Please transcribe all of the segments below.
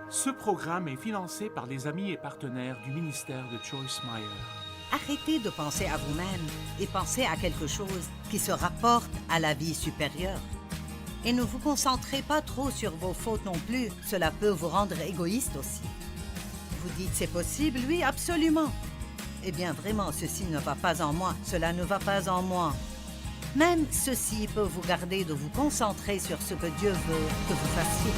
Ce programme est financé par les amis et partenaires du ministère de Joyce Meyer. Arrêtez de penser à vous-même et pensez à quelque chose qui se rapporte à la vie supérieure. Et ne vous concentrez pas trop sur vos fautes non plus, cela peut vous rendre égoïste aussi. Vous dites c'est possible? Oui, absolument. Eh bien vraiment, ceci ne va pas en moi, cela ne va pas en moi. Même ceci peut vous garder de vous concentrer sur ce que Dieu veut que vous fassiez.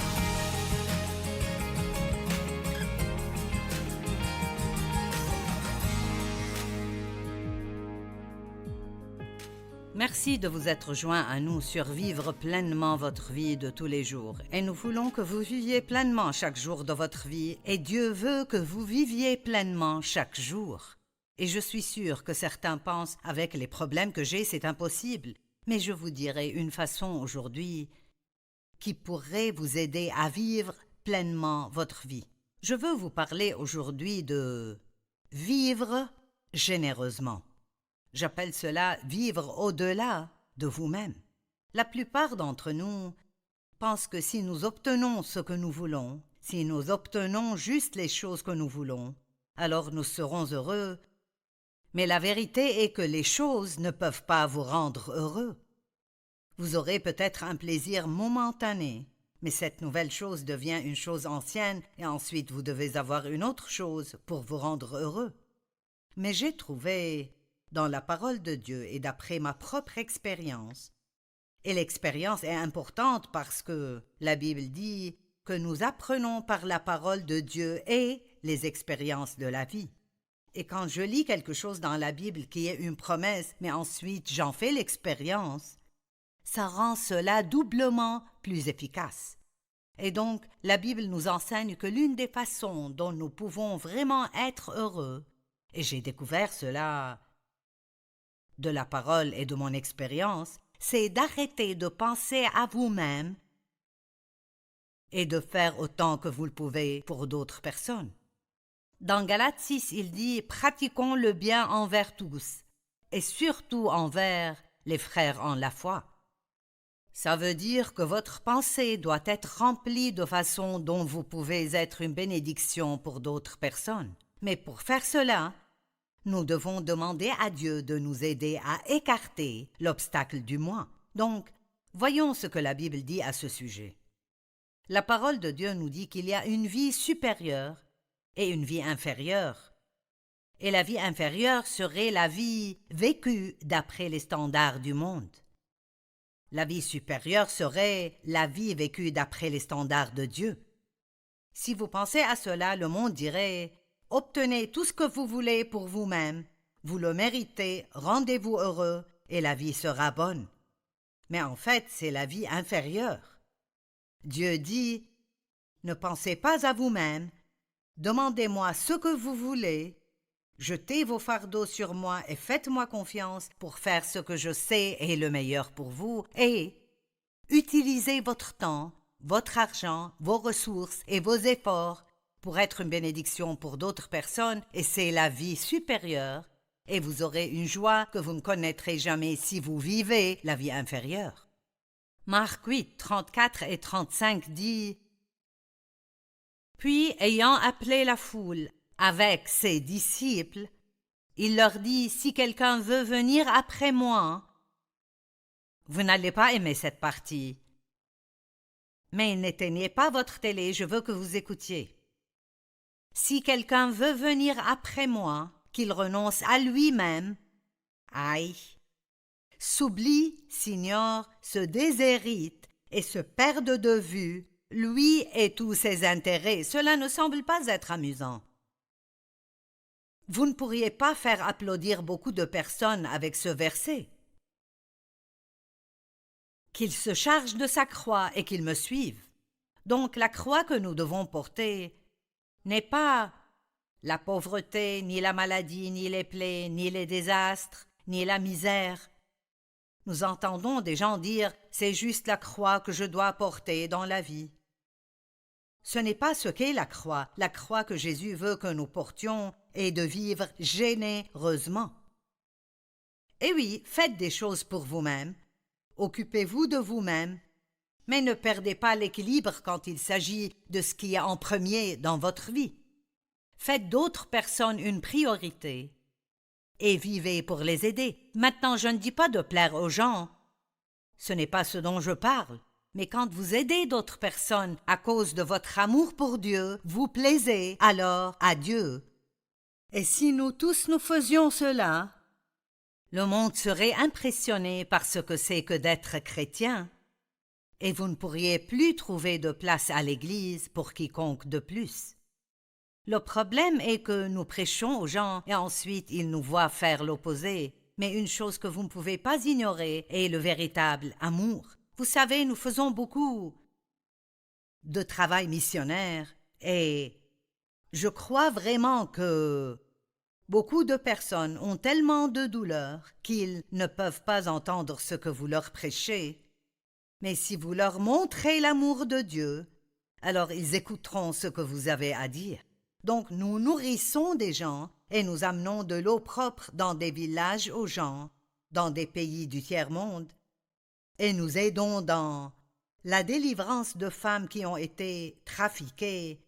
Merci de vous être joints à nous sur Vivre pleinement votre vie de tous les jours. Et nous voulons que vous viviez pleinement chaque jour de votre vie. Et Dieu veut que vous viviez pleinement chaque jour. Et je suis sûre que certains pensent, avec les problèmes que j'ai, c'est impossible. Mais je vous dirai une façon aujourd'hui qui pourrait vous aider à vivre pleinement votre vie. Je veux vous parler aujourd'hui de vivre généreusement. J'appelle cela vivre au-delà de vous-même. La plupart d'entre nous pensent que si nous obtenons ce que nous voulons, si nous obtenons juste les choses que nous voulons, alors nous serons heureux. Mais la vérité est que les choses ne peuvent pas vous rendre heureux. Vous aurez peut-être un plaisir momentané, mais cette nouvelle chose devient une chose ancienne et ensuite vous devez avoir une autre chose pour vous rendre heureux. Mais j'ai trouvé dans la parole de Dieu et d'après ma propre expérience. Et l'expérience est importante parce que la Bible dit que nous apprenons par la parole de Dieu et les expériences de la vie. Et quand je lis quelque chose dans la Bible qui est une promesse, mais ensuite j'en fais l'expérience, ça rend cela doublement plus efficace. Et donc, la Bible nous enseigne que l'une des façons dont nous pouvons vraiment être heureux, et j'ai découvert cela de la parole et de mon expérience, c'est d'arrêter de penser à vous-même et de faire autant que vous le pouvez pour d'autres personnes. Dans Galates 6, il dit « Pratiquons le bien envers tous, et surtout envers les frères en la foi ». Ça veut dire que votre pensée doit être remplie de façon dont vous pouvez être une bénédiction pour d'autres personnes. Mais pour faire cela, nous devons demander à Dieu de nous aider à écarter l'obstacle du moi. Donc, voyons ce que la Bible dit à ce sujet. La parole de Dieu nous dit qu'il y a une vie supérieure et une vie inférieure. Et la vie inférieure serait la vie vécue d'après les standards du monde. La vie supérieure serait la vie vécue d'après les standards de Dieu. Si vous pensez à cela, le monde dirait « Obtenez tout ce que vous voulez pour vous-même, vous le méritez, rendez-vous heureux et la vie sera bonne. » Mais en fait, c'est la vie inférieure. Dieu dit « Ne pensez pas à vous-même, demandez-moi ce que vous voulez, jetez vos fardeaux sur moi et faites-moi confiance pour faire ce que je sais est le meilleur pour vous et utilisez votre temps, votre argent, vos ressources et vos efforts pour être une bénédiction pour d'autres personnes, et c'est la vie supérieure, et vous aurez une joie que vous ne connaîtrez jamais si vous vivez la vie inférieure. Marc 8, 34 et 35 dit « Puis, ayant appelé la foule avec ses disciples, il leur dit « Si quelqu'un veut venir après moi, vous n'allez pas aimer cette partie. Mais n'éteignez pas votre télé, je veux que vous écoutiez. Si quelqu'un veut venir après moi, qu'il renonce à lui-même, aïe, s'oublie, s'ignore, se déshérite et se perde de vue, lui et tous ses intérêts. Cela ne semble pas être amusant. Vous ne pourriez pas faire applaudir beaucoup de personnes avec ce verset. Qu'il se charge de sa croix et qu'il me suive. Donc la croix que nous devons porter n'est pas la pauvreté, ni la maladie, ni les plaies, ni les désastres, ni la misère. Nous entendons des gens dire « c'est juste la croix que je dois porter dans la vie ». Ce n'est pas ce qu'est la croix que Jésus veut que nous portions est de vivre généreusement. Et oui, faites des choses pour vous-même, occupez-vous de vous-même, mais ne perdez pas l'équilibre quand il s'agit de ce qui est en premier dans votre vie. Faites d'autres personnes une priorité et vivez pour les aider. Maintenant, je ne dis pas de plaire aux gens. Ce n'est pas ce dont je parle. Mais quand vous aidez d'autres personnes à cause de votre amour pour Dieu, vous plaisez alors à Dieu. Et si nous tous nous faisions cela, le monde serait impressionné par ce que c'est que d'être chrétien. Et vous ne pourriez plus trouver de place à l'Église pour quiconque de plus. Le problème est que nous prêchons aux gens et ensuite ils nous voient faire l'opposé. Mais une chose que vous ne pouvez pas ignorer est le véritable amour. Vous savez, nous faisons beaucoup de travail missionnaire et je crois vraiment que beaucoup de personnes ont tellement de douleur qu'ils ne peuvent pas entendre ce que vous leur prêchez. Mais si vous leur montrez l'amour de Dieu, alors ils écouteront ce que vous avez à dire. Donc nous nourrissons des gens et nous amenons de l'eau propre dans des villages aux gens, dans des pays du tiers-monde, et nous aidons dans la délivrance de femmes qui ont été trafiquées,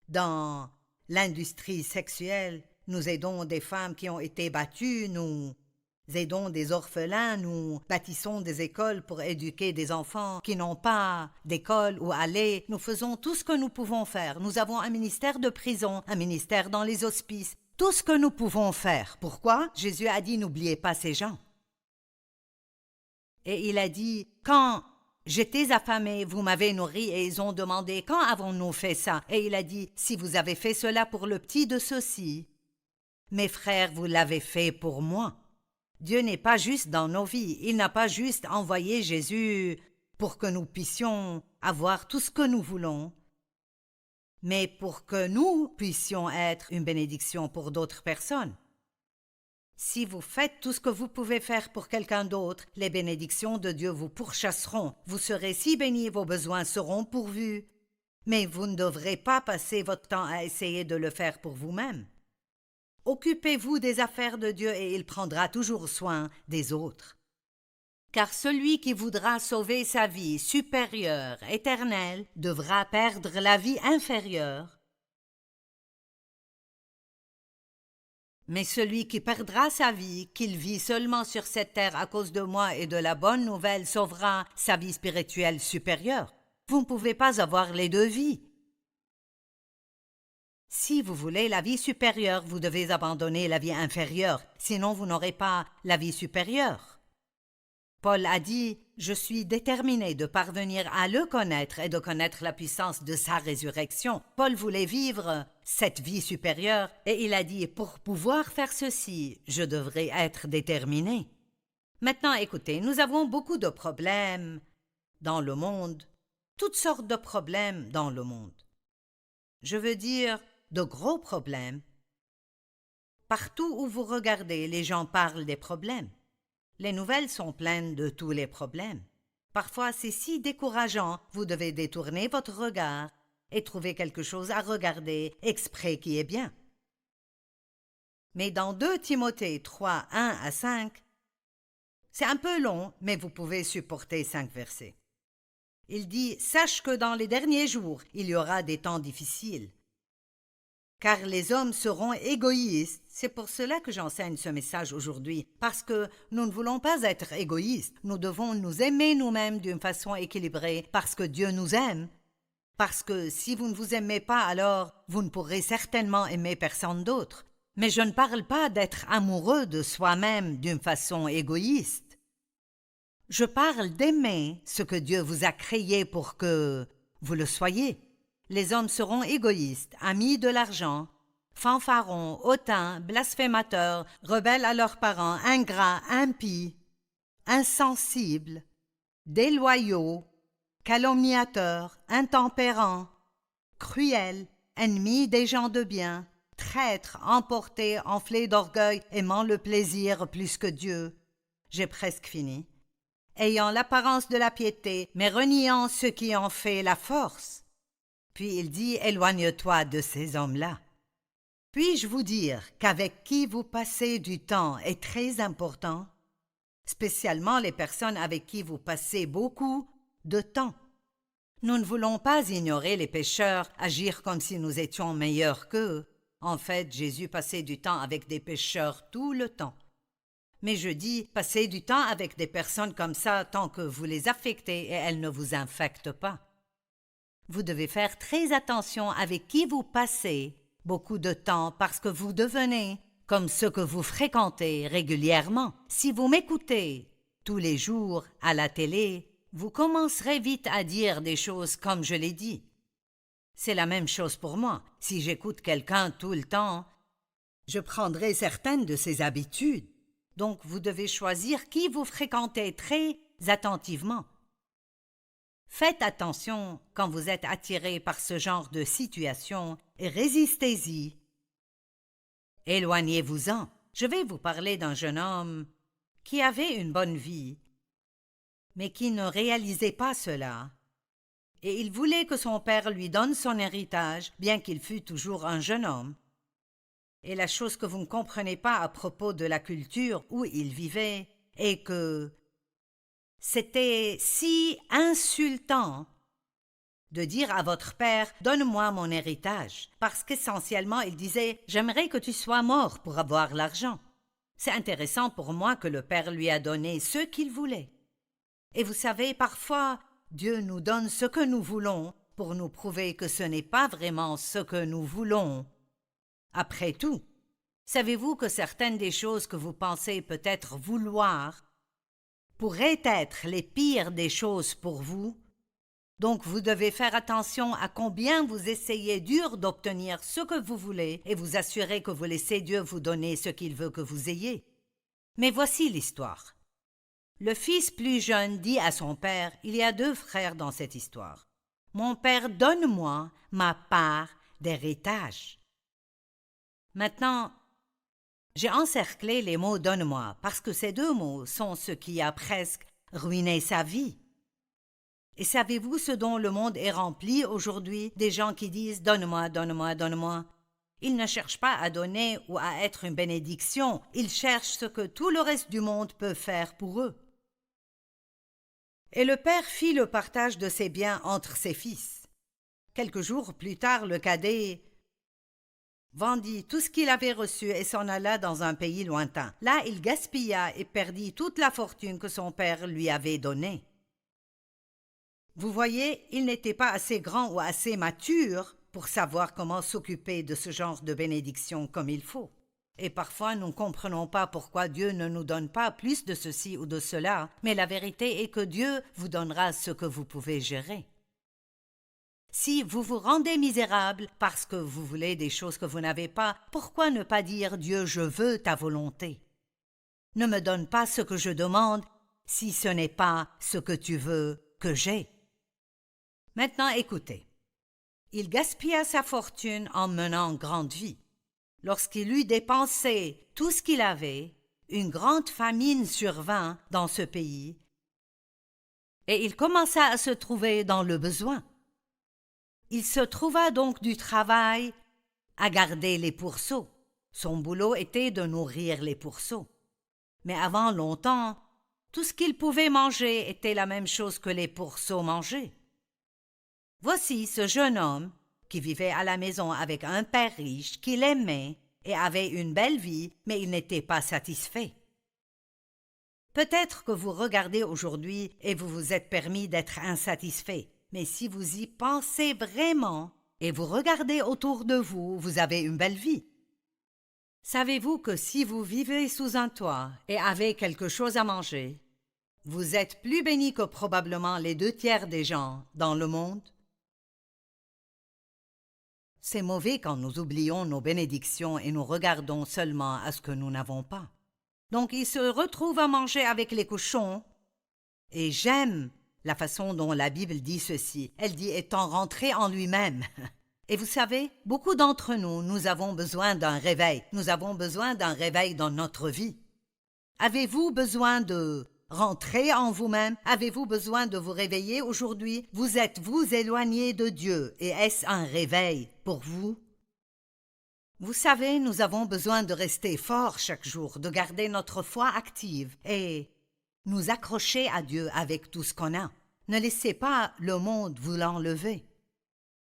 dans l'industrie sexuelle, nous aidons des femmes qui ont été battues, nous aidons des orphelins, nous bâtissons des écoles pour éduquer des enfants qui n'ont pas d'école où aller. Nous faisons tout ce que nous pouvons faire. Nous avons un ministère de prison, un ministère dans les hospices, tout ce que nous pouvons faire. Pourquoi? Jésus a dit, n'oubliez pas ces gens. Et il a dit, quand j'étais affamé, vous m'avez nourri, et ils ont demandé, quand avons-nous fait ça? Et il a dit, si vous avez fait cela pour le petit de ceux-ci, mes frères, vous l'avez fait pour moi. Dieu n'est pas juste dans nos vies, il n'a pas juste envoyé Jésus pour que nous puissions avoir tout ce que nous voulons, mais pour que nous puissions être une bénédiction pour d'autres personnes. Si vous faites tout ce que vous pouvez faire pour quelqu'un d'autre, les bénédictions de Dieu vous pourchasseront. Vous serez si bénis, vos besoins seront pourvus. Mais vous ne devrez pas passer votre temps à essayer de le faire pour vous-même. Occupez-vous des affaires de Dieu et il prendra toujours soin des autres. Car celui qui voudra sauver sa vie supérieure, éternelle, devra perdre la vie inférieure. Mais celui qui perdra sa vie, qu'il vit seulement sur cette terre à cause de moi et de la bonne nouvelle, sauvera sa vie spirituelle supérieure. Vous ne pouvez pas avoir les deux vies. Si vous voulez la vie supérieure, vous devez abandonner la vie inférieure, sinon vous n'aurez pas la vie supérieure. Paul a dit « Je suis déterminé de parvenir à le connaître et de connaître la puissance de sa résurrection. » Paul voulait vivre cette vie supérieure et il a dit « Pour pouvoir faire ceci, je devrais être déterminé. » Maintenant, écoutez, nous avons beaucoup de problèmes dans le monde, toutes sortes de problèmes dans le monde. Je veux dire, de gros problèmes. Partout où vous regardez, les gens parlent des problèmes. Les nouvelles sont pleines de tous les problèmes. Parfois, c'est si décourageant, vous devez détourner votre regard et trouver quelque chose à regarder exprès qui est bien. Mais dans 2 Timothée 3, 1 à 5, c'est un peu long, mais vous pouvez supporter 5 versets. Il dit « Sache que dans les derniers jours, il y aura des temps difficiles. Car les hommes seront égoïstes. » C'est pour cela que j'enseigne ce message aujourd'hui, parce que nous ne voulons pas être égoïstes. Nous devons nous aimer nous-mêmes d'une façon équilibrée, parce que Dieu nous aime. Parce que si vous ne vous aimez pas, alors vous ne pourrez certainement aimer personne d'autre. Mais je ne parle pas d'être amoureux de soi-même d'une façon égoïste. Je parle d'aimer ce que Dieu vous a créé pour que vous le soyez. Les hommes seront égoïstes, amis de l'argent, fanfarons, hautains, blasphémateurs, rebelles à leurs parents, ingrats, impies, insensibles, déloyaux, calomniateurs, intempérants, cruels, ennemis des gens de bien, traîtres, emportés, enflés d'orgueil, aimant le plaisir plus que Dieu. J'ai presque fini. Ayant l'apparence de la piété, mais reniant ce qui en fait la force. Puis il dit, éloigne-toi de ces hommes-là. Puis-je vous dire qu'avec qui vous passez du temps est très important, spécialement les personnes avec qui vous passez beaucoup de temps. Nous ne voulons pas ignorer les pécheurs, agir comme si nous étions meilleurs qu'eux. En fait, Jésus passait du temps avec des pécheurs tout le temps. Mais je dis, passez du temps avec des personnes comme ça tant que vous les affectez et elles ne vous infectent pas. Vous devez faire très attention avec qui vous passez beaucoup de temps parce que vous devenez comme ceux que vous fréquentez régulièrement. Si vous m'écoutez tous les jours à la télé, vous commencerez vite à dire des choses comme je l'ai dit. C'est la même chose pour moi. Si j'écoute quelqu'un tout le temps, je prendrai certaines de ses habitudes. Donc vous devez choisir qui vous fréquentez très attentivement. Faites attention quand vous êtes attiré par ce genre de situation et résistez-y. Éloignez-vous-en. Je vais vous parler d'un jeune homme qui avait une bonne vie, mais qui ne réalisait pas cela. Et il voulait que son père lui donne son héritage, bien qu'il fût toujours un jeune homme. Et la chose que vous ne comprenez pas à propos de la culture où il vivait est que c'était si insultant de dire à votre père « Donne-moi mon héritage » parce qu'essentiellement il disait « J'aimerais que tu sois mort pour avoir l'argent ». C'est intéressant pour moi que le père lui a donné ce qu'il voulait. Et vous savez, parfois, Dieu nous donne ce que nous voulons pour nous prouver que ce n'est pas vraiment ce que nous voulons. Après tout, savez-vous que certaines des choses que vous pensez peut-être vouloir pourraient être les pires des choses pour vous? Donc vous devez faire attention à combien vous essayez dur d'obtenir ce que vous voulez et vous assurer que vous laissez Dieu vous donner ce qu'il veut que vous ayez. Mais voici l'histoire. Le fils plus jeune dit à son père, il y a 2 frères dans cette histoire. « Mon père, donne-moi ma part d'héritage. » Maintenant, j'ai encerclé les mots « donne-moi » parce que ces 2 mots sont ce qui a presque ruiné sa vie. Et savez-vous ce dont le monde est rempli aujourd'hui? Des gens qui disent « donne-moi, donne-moi, donne-moi ». Ils ne cherchent pas à donner ou à être une bénédiction, ils cherchent ce que tout le reste du monde peut faire pour eux. Et le père fit le partage de ses biens entre ses fils. Quelques jours plus tard, le cadet vendit tout ce qu'il avait reçu et s'en alla dans un pays lointain. Là, il gaspilla et perdit toute la fortune que son père lui avait donnée. Vous voyez, il n'était pas assez grand ou assez mature pour savoir comment s'occuper de ce genre de bénédiction comme il faut. Et parfois, nous ne comprenons pas pourquoi Dieu ne nous donne pas plus de ceci ou de cela, mais la vérité est que Dieu vous donnera ce que vous pouvez gérer. Si vous vous rendez misérable parce que vous voulez des choses que vous n'avez pas, pourquoi ne pas dire « Dieu, je veux ta volonté ». Ne me donne pas ce que je demande si ce n'est pas ce que tu veux que j'ai. Maintenant, écoutez. Il gaspilla sa fortune en menant grande vie. Lorsqu'il eut dépensé tout ce qu'il avait, une grande famine survint dans ce pays et il commença à se trouver dans le besoin. Il se trouva donc du travail à garder les pourceaux. Son boulot était de nourrir les pourceaux. Mais avant longtemps, tout ce qu'il pouvait manger était la même chose que les pourceaux mangeaient. Voici ce jeune homme qui vivait à la maison avec un père riche qui l'aimait et avait une belle vie, mais il n'était pas satisfait. Peut-être que vous regardez aujourd'hui et vous vous êtes permis d'être insatisfait, mais si vous y pensez vraiment et vous regardez autour de vous, vous avez une belle vie. Savez-vous que si vous vivez sous un toit et avez quelque chose à manger, vous êtes plus béni que probablement les 2/3 des gens dans le monde? C'est mauvais quand nous oublions nos bénédictions et nous regardons seulement à ce que nous n'avons pas. Donc il se retrouve à manger avec les cochons. Et j'aime la façon dont la Bible dit ceci. Elle dit étant rentré en lui-même. Et vous savez, beaucoup d'entre nous, nous avons besoin d'un réveil. Nous avons besoin d'un réveil dans notre vie. Avez-vous besoin de rentrer en vous-même? Avez-vous besoin de vous réveiller aujourd'hui? Vous êtes-vous éloigné de Dieu et est-ce un réveil pour vous? Vous savez, nous avons besoin de rester forts chaque jour, de garder notre foi active et nous accrocher à Dieu avec tout ce qu'on a. Ne laissez pas le monde vous l'enlever.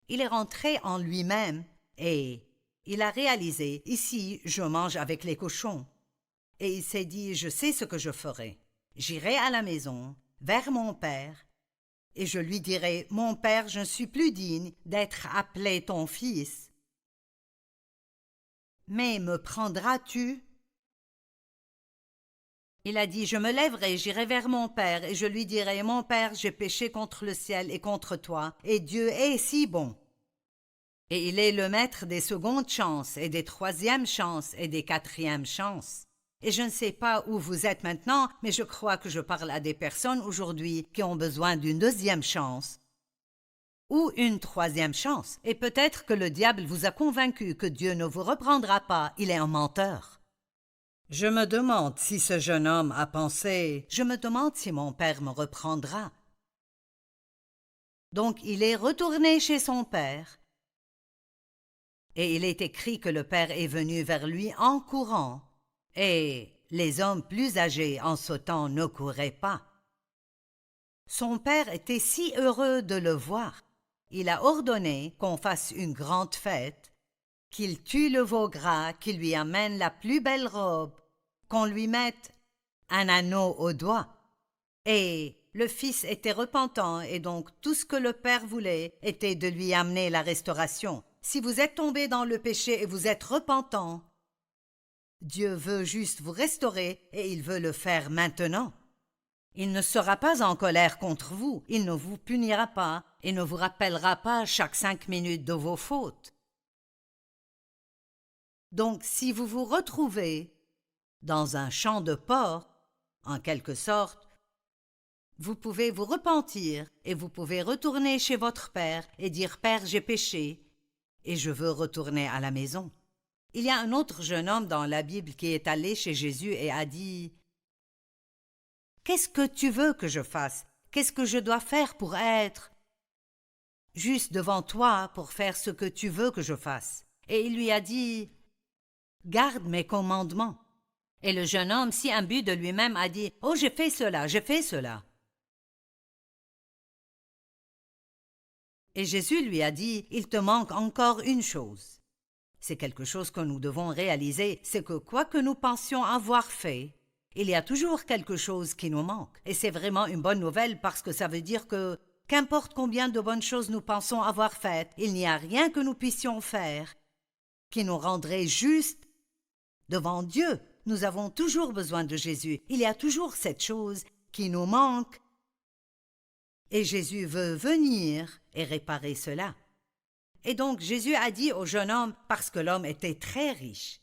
Il est rentré en lui-même et il a réalisé, ici, je mange avec les cochons. Et il s'est dit, je sais ce que je ferai. J'irai à la maison, vers mon père, et je lui dirai, mon père, je ne suis plus digne d'être appelé ton fils. Mais me prendras-tu? Il a dit, je me lèverai, j'irai vers mon père, et je lui dirai, mon père, j'ai péché contre le ciel et contre toi, et Dieu est si bon. Et il est le maître des secondes chances, et des troisièmes chances, et des quatrièmes chances. Et je ne sais pas où vous êtes maintenant, mais je crois que je parle à des personnes aujourd'hui qui ont besoin d'une deuxième chance ou une troisième chance. Et peut-être que le diable vous a convaincu que Dieu ne vous reprendra pas, il est un menteur. Je me demande si ce jeune homme a pensé, je me demande si mon père me reprendra. Donc il est retourné chez son père. Et il est écrit que le père est venu vers lui en courant. Et les hommes plus âgés en ce temps ne couraient pas. Son père était si heureux de le voir. Il a ordonné qu'on fasse une grande fête, qu'il tue le veau gras, qu'il lui amène la plus belle robe, qu'on lui mette un anneau au doigt. Et le fils était repentant, et donc tout ce que le père voulait était de lui amener la restauration. Si vous êtes tombé dans le péché et vous êtes repentant, Dieu veut juste vous restaurer et il veut le faire maintenant. Il ne sera pas en colère contre vous, il ne vous punira pas et ne vous rappellera pas chaque 5 minutes de vos fautes. Donc, si vous vous retrouvez dans un champ de porc, en quelque sorte, vous pouvez vous repentir et vous pouvez retourner chez votre père et dire « Père, j'ai péché et je veux retourner à la maison ». Il y a un autre jeune homme dans la Bible qui est allé chez Jésus et a dit « Qu'est-ce que tu veux que je fasse? Qu'est-ce que je dois faire pour être juste devant toi pour faire ce que tu veux que je fasse? » Et il lui a dit « Garde mes commandements. » Et le jeune homme, si imbu de lui-même, a dit « Oh, j'ai fait cela, j'ai fait cela. » Et Jésus lui a dit « Il te manque encore une chose. » C'est quelque chose que nous devons réaliser, c'est que quoi que nous pensions avoir fait, il y a toujours quelque chose qui nous manque. Et c'est vraiment une bonne nouvelle parce que ça veut dire que, qu'importe combien de bonnes choses nous pensons avoir faites, il n'y a rien que nous puissions faire qui nous rendrait justes devant Dieu. Nous avons toujours besoin de Jésus. Il y a toujours cette chose qui nous manque. Et Jésus veut venir et réparer cela. Et donc Jésus a dit au jeune homme, parce que l'homme était très riche,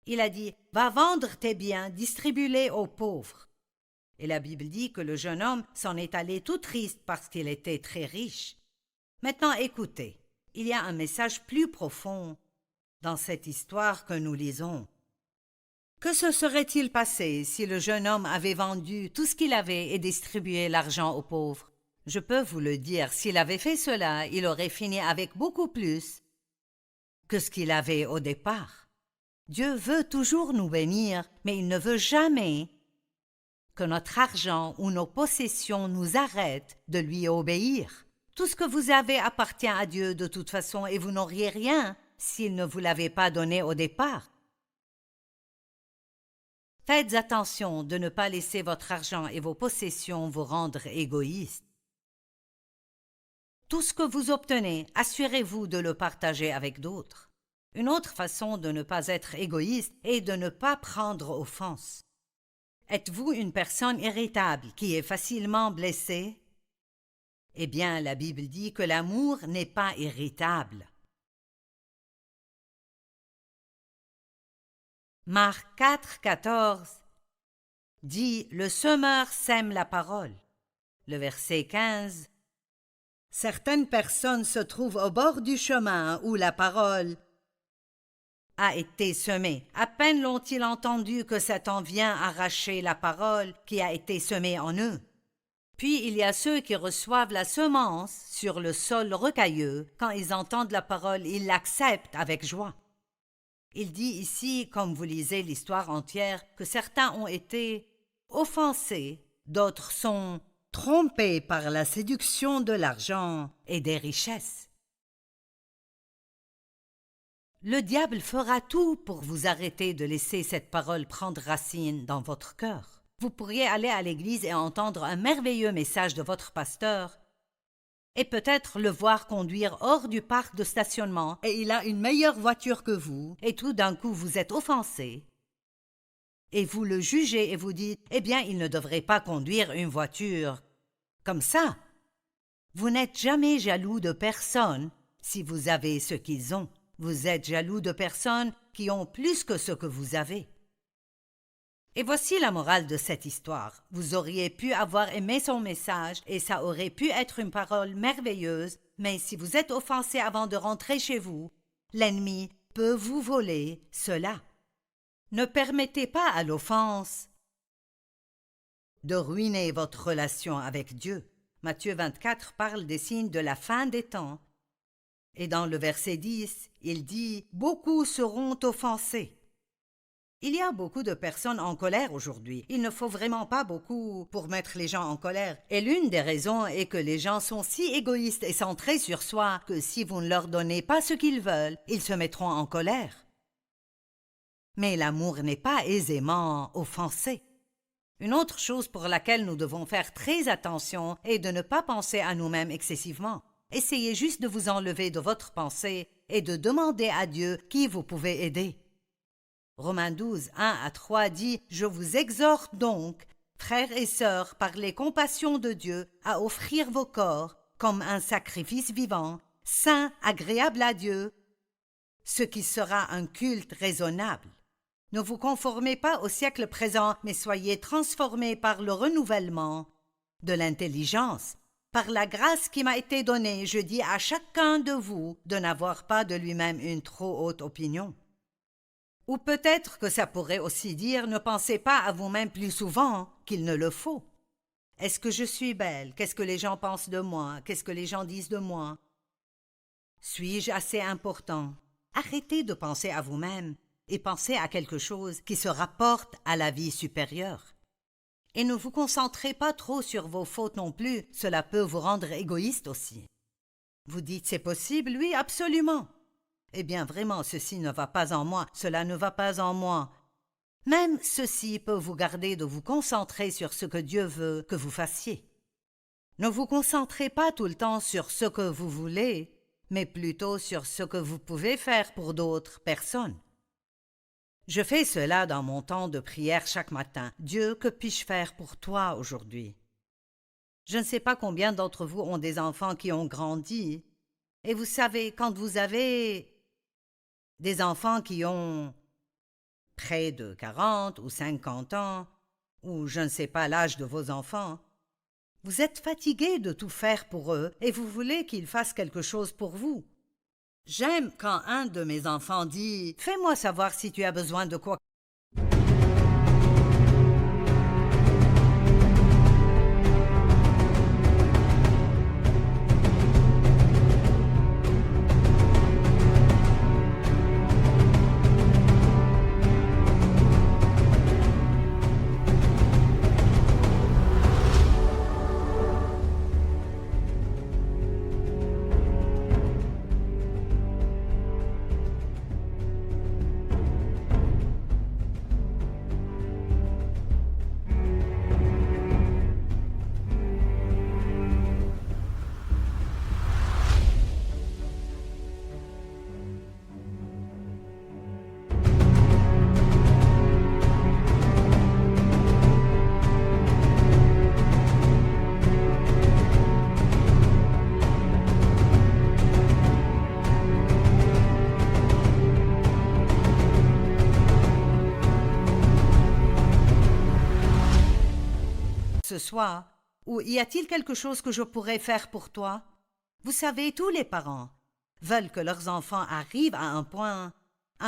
il a dit « Va vendre tes biens, distribue-les aux pauvres. » Et la Bible dit que le jeune homme s'en est allé tout triste parce qu'il était très riche. Maintenant écoutez, il y a un message plus profond dans cette histoire que nous lisons. Que se serait-il passé si le jeune homme avait vendu tout ce qu'il avait et distribué l'argent aux pauvres? Je peux vous le dire, s'il avait fait cela, il aurait fini avec beaucoup plus que ce qu'il avait au départ. Dieu veut toujours nous bénir, mais il ne veut jamais que notre argent ou nos possessions nous arrêtent de lui obéir. Tout ce que vous avez appartient à Dieu de toute façon et vous n'auriez rien s'il ne vous l'avait pas donné au départ. Faites attention de ne pas laisser votre argent et vos possessions vous rendre égoïstes. Tout ce que vous obtenez, assurez-vous de le partager avec d'autres. Une autre façon de ne pas être égoïste est de ne pas prendre offense. Êtes-vous une personne irritable qui est facilement blessée? Eh bien, la Bible dit que l'amour n'est pas irritable. Marc 4, 14 dit « Le semeur sème la parole ». Le verset 15 « Certaines personnes se trouvent au bord du chemin où la parole a été semée. À peine l'ont-ils entendu que Satan vient arracher la parole qui a été semée en eux. Puis il y a ceux qui reçoivent la semence sur le sol rocailleux. Quand ils entendent la parole, ils l'acceptent avec joie. » Il dit ici, comme vous lisez l'histoire entière, que certains ont été offensés, d'autres sont trompés par la séduction de l'argent et des richesses. Le diable fera tout pour vous arrêter de laisser cette parole prendre racine dans votre cœur. Vous pourriez aller à l'église et entendre un merveilleux message de votre pasteur et peut-être le voir conduire hors du parc de stationnement et il a une meilleure voiture que vous et tout d'un coup vous êtes offensé. Et vous le jugez et vous dites « Eh bien, il ne devrait pas conduire une voiture comme ça. » Vous n'êtes jamais jaloux de personne si vous avez ce qu'ils ont. Vous êtes jaloux de personnes qui ont plus que ce que vous avez. Et voici la morale de cette histoire. Vous auriez pu avoir aimé son message et ça aurait pu être une parole merveilleuse, mais si vous êtes offensé avant de rentrer chez vous, l'ennemi peut vous voler cela. Ne permettez pas à l'offense de ruiner votre relation avec Dieu. Matthieu 24 parle des signes de la fin des temps. Et dans le verset 10, il dit « Beaucoup seront offensés ». Il y a beaucoup de personnes en colère aujourd'hui. Il ne faut vraiment pas beaucoup pour mettre les gens en colère. Et l'une des raisons est que les gens sont si égoïstes et centrés sur soi que si vous ne leur donnez pas ce qu'ils veulent, ils se mettront en colère. Mais l'amour n'est pas aisément offensé. Une autre chose pour laquelle nous devons faire très attention est de ne pas penser à nous-mêmes excessivement. Essayez juste de vous enlever de votre pensée et de demander à Dieu qui vous pouvez aider. Romains 12, 1-3 dit « Je vous exhorte donc, frères et sœurs, par les compassions de Dieu, à offrir vos corps comme un sacrifice vivant, saint, agréable à Dieu, ce qui sera un culte raisonnable. Ne vous conformez pas au siècle présent, mais soyez transformés par le renouvellement de l'intelligence. Par la grâce qui m'a été donnée, je dis à chacun de vous de n'avoir pas de lui-même une trop haute opinion. » Ou peut-être que ça pourrait aussi dire « Ne pensez pas à vous-même plus souvent qu'il ne le faut. » Est-ce que je suis belle? Qu'est-ce que les gens pensent de moi? Qu'est-ce que les gens disent de moi? Suis-je assez important? Arrêtez de penser à vous-même et pensez à quelque chose qui se rapporte à la vie supérieure. Et ne vous concentrez pas trop sur vos fautes non plus, cela peut vous rendre égoïste aussi. Vous dites « C'est possible? Oui, absolument. » Eh bien, vraiment, ceci ne va pas en moi, cela ne va pas en moi. Même ceci peut vous garder de vous concentrer sur ce que Dieu veut que vous fassiez. Ne vous concentrez pas tout le temps sur ce que vous voulez, mais plutôt sur ce que vous pouvez faire pour d'autres personnes. Je fais cela dans mon temps de prière chaque matin. Dieu, que puis-je faire pour toi aujourd'hui? Je ne sais pas combien d'entre vous ont des enfants qui ont grandi. Et vous savez, quand vous avez des enfants qui ont près de 40 ou 50 ans, ou je ne sais pas l'âge de vos enfants, vous êtes fatigué de tout faire pour eux et vous voulez qu'ils fassent quelque chose pour vous. J'aime quand un de mes enfants dit « Fais-moi savoir si tu as besoin de quoi. » Ce soir, ou y a-t-il quelque chose que je pourrais faire pour toi? Vous savez, tous les parents veulent que leurs enfants arrivent à un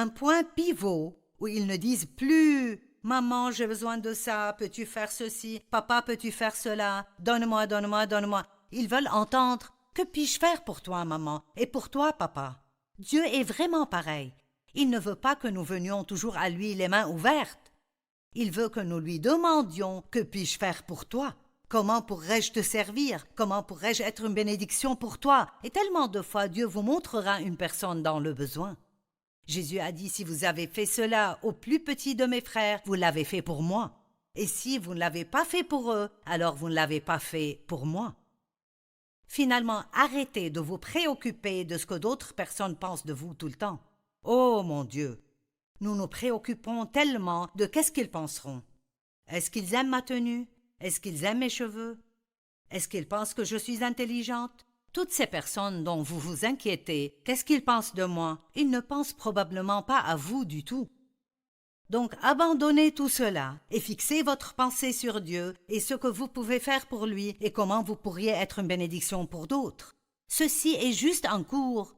point pivot où ils ne disent plus « Maman, j'ai besoin de ça, peux-tu faire ceci? Papa, peux-tu faire cela? Donne-moi, donne-moi, donne-moi. » Ils veulent entendre « Que puis-je faire pour toi, maman? Et pour toi, papa? » Dieu est vraiment pareil. Il ne veut pas que nous venions toujours à lui les mains ouvertes. Il veut que nous lui demandions « Que puis-je faire pour toi ?» Comment pourrais-je te servir? Comment pourrais-je être une bénédiction pour toi? Et tellement de fois Dieu vous montrera une personne dans le besoin. Jésus a dit, si vous avez fait cela au plus petit de mes frères, vous l'avez fait pour moi. Et si vous ne l'avez pas fait pour eux, alors vous ne l'avez pas fait pour moi. Finalement, arrêtez de vous préoccuper de ce que d'autres personnes pensent de vous tout le temps. Oh mon Dieu! Nous nous préoccupons tellement de qu'est-ce qu'ils penseront. Est-ce qu'ils aiment ma tenue? Est-ce qu'ils aiment mes cheveux? Est-ce qu'ils pensent que je suis intelligente? Toutes ces personnes dont vous vous inquiétez, qu'est-ce qu'ils pensent de moi? Ils ne pensent probablement pas à vous du tout. Donc abandonnez tout cela et fixez votre pensée sur Dieu et ce que vous pouvez faire pour lui et comment vous pourriez être une bénédiction pour d'autres. Ceci est juste un cours.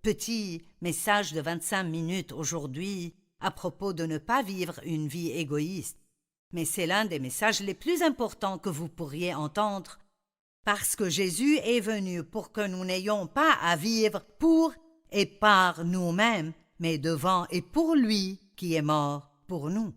Petit message de 25 minutes aujourd'hui à propos de ne pas vivre une vie égoïste. Mais c'est l'un des messages les plus importants que vous pourriez entendre, parce que Jésus est venu pour que nous n'ayons pas à vivre pour et par nous-mêmes, mais devant et pour lui qui est mort pour nous.